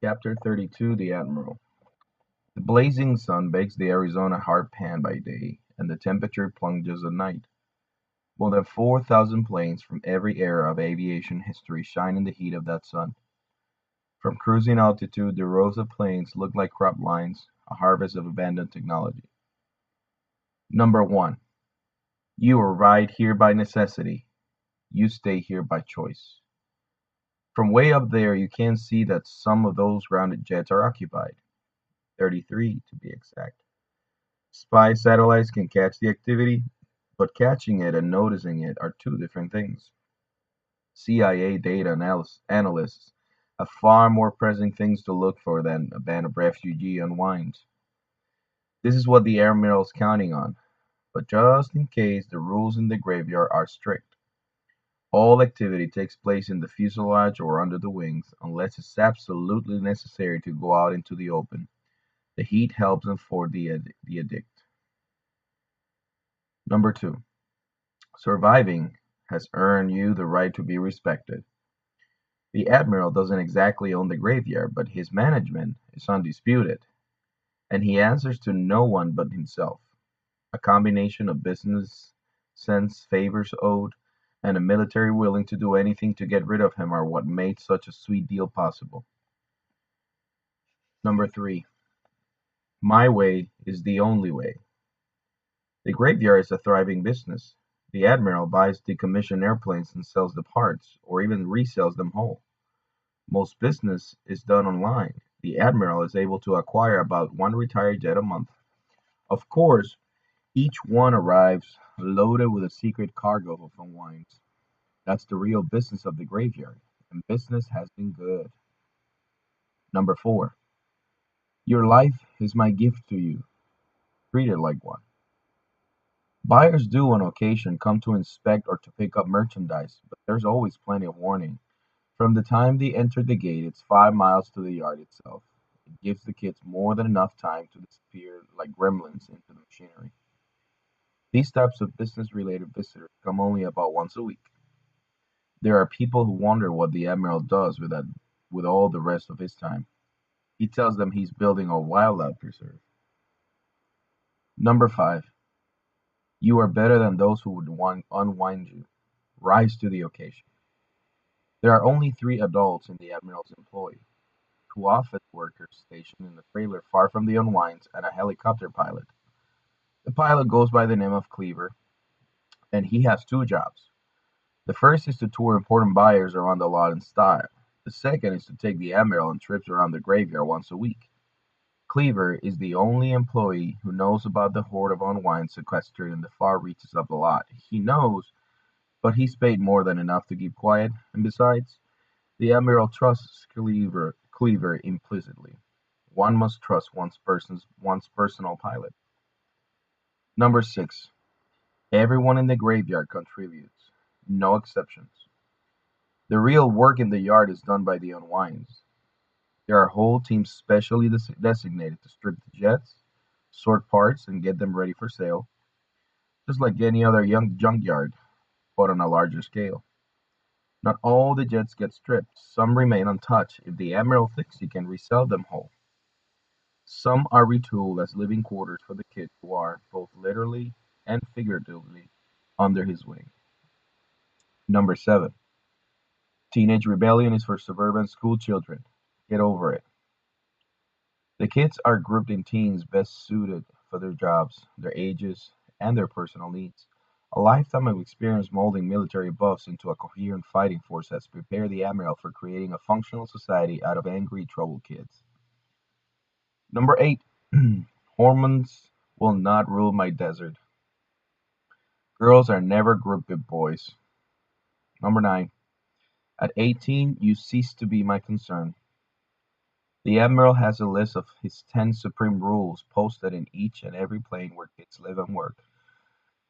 Chapter 32 The Admiral. The blazing sun bakes the Arizona hard pan by day, and the temperature plunges at night. More than 4,000 planes from every era of aviation history shine in the heat of that sun. From cruising altitude, the rows of planes look like crop lines, a harvest of abandoned technology. Number 1. You arrive here by necessity. You stay here by choice. From way up there, you can see that some of those grounded jets are occupied, 33 to be exact. Spy satellites can catch the activity, but catching it and noticing it are two different things. CIA data analysts have far more pressing things to look for than a band of refugee unwinds. This is what the admiral's counting on, but just in case the rules in the graveyard are strict. All activity takes place in the fuselage or under the wings unless it's absolutely necessary to go out into the open. The heat helps enforce the edict. Number 2. Surviving has earned you the right to be respected. The admiral doesn't exactly own the graveyard, but his management is undisputed, and he answers to no one but himself. A combination of business sense, favors owed, and a military willing to do anything to get rid of him are what made such a sweet deal possible. Number 3. My way is the only way. The graveyard is a thriving business. The admiral buys decommissioned airplanes and sells the parts, or even resells them whole. Most business is done online. The admiral is able to acquire about one retired jet a month. Of course, each one arrives loaded with a secret cargo of unwinds. That's the real business of the graveyard, and business has been good. Number 4. Your life is my gift to you. Treat it like one. Buyers do on occasion come to inspect or to pick up merchandise, but there's always plenty of warning. From the time they enter the gate, it's 5 miles to the yard itself. It gives the kids more than enough time to disappear like gremlins into the machinery. These types of business-related visitors come only about once a week. There are people who wonder what the Admiral does with all the rest of his time. He tells them he's building a wildlife preserve. Number 5. You are better than those who would unwind you. Rise to the occasion. There are only 3 adults in the Admiral's employ: 2 office workers stationed in a trailer far from the unwinds, and a helicopter pilot. The pilot goes by the name of Cleaver, and he has 2 jobs. The first is to tour important buyers around the lot in style. The second is to take the Admiral on trips around the graveyard once a week. Cleaver is the only employee who knows about the horde of unwinds sequestered in the far reaches of the lot. He knows, but he's paid more than enough to keep quiet, and besides, the Admiral trusts Cleaver implicitly. One must trust one's personal pilot. Number 6. Everyone in the graveyard contributes. No exceptions. The real work in the yard is done by the unwinds. There are whole teams specially designated to strip the jets, sort parts, and get them ready for sale, just like any other young junkyard, but on a larger scale. Not all the jets get stripped. Some remain untouched if the Admiral thinks he can resell them whole. Some are retooled as living quarters for the kids who are, both literally and figuratively, under his wing. Number 7. Teenage rebellion is for suburban school children. Get over it. The kids are grouped in teams best suited for their jobs, their ages, and their personal needs. A lifetime of experience molding military buffs into a coherent fighting force has prepared the Admiral for creating a functional society out of angry, troubled kids. Number 8. Hormones will not rule my desert. Girls are never grouped with boys. Number 9. At 18, you cease to be my concern. The Admiral has a list of his 10 supreme rules posted in each and every plane where kids live and work.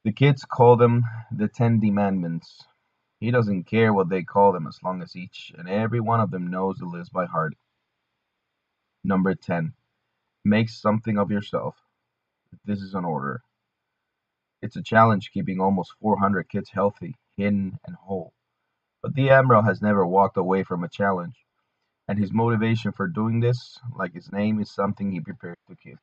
The kids call them the 10 Demandments. He doesn't care what they call them as long as each and every one of them knows the list by heart. Number 10. Make something of yourself. This is an order. It's a challenge keeping almost 400 kids healthy, hidden, and whole. But the Admiral has never walked away from a challenge. And his motivation for doing this, like his name, is something he prepared to kill.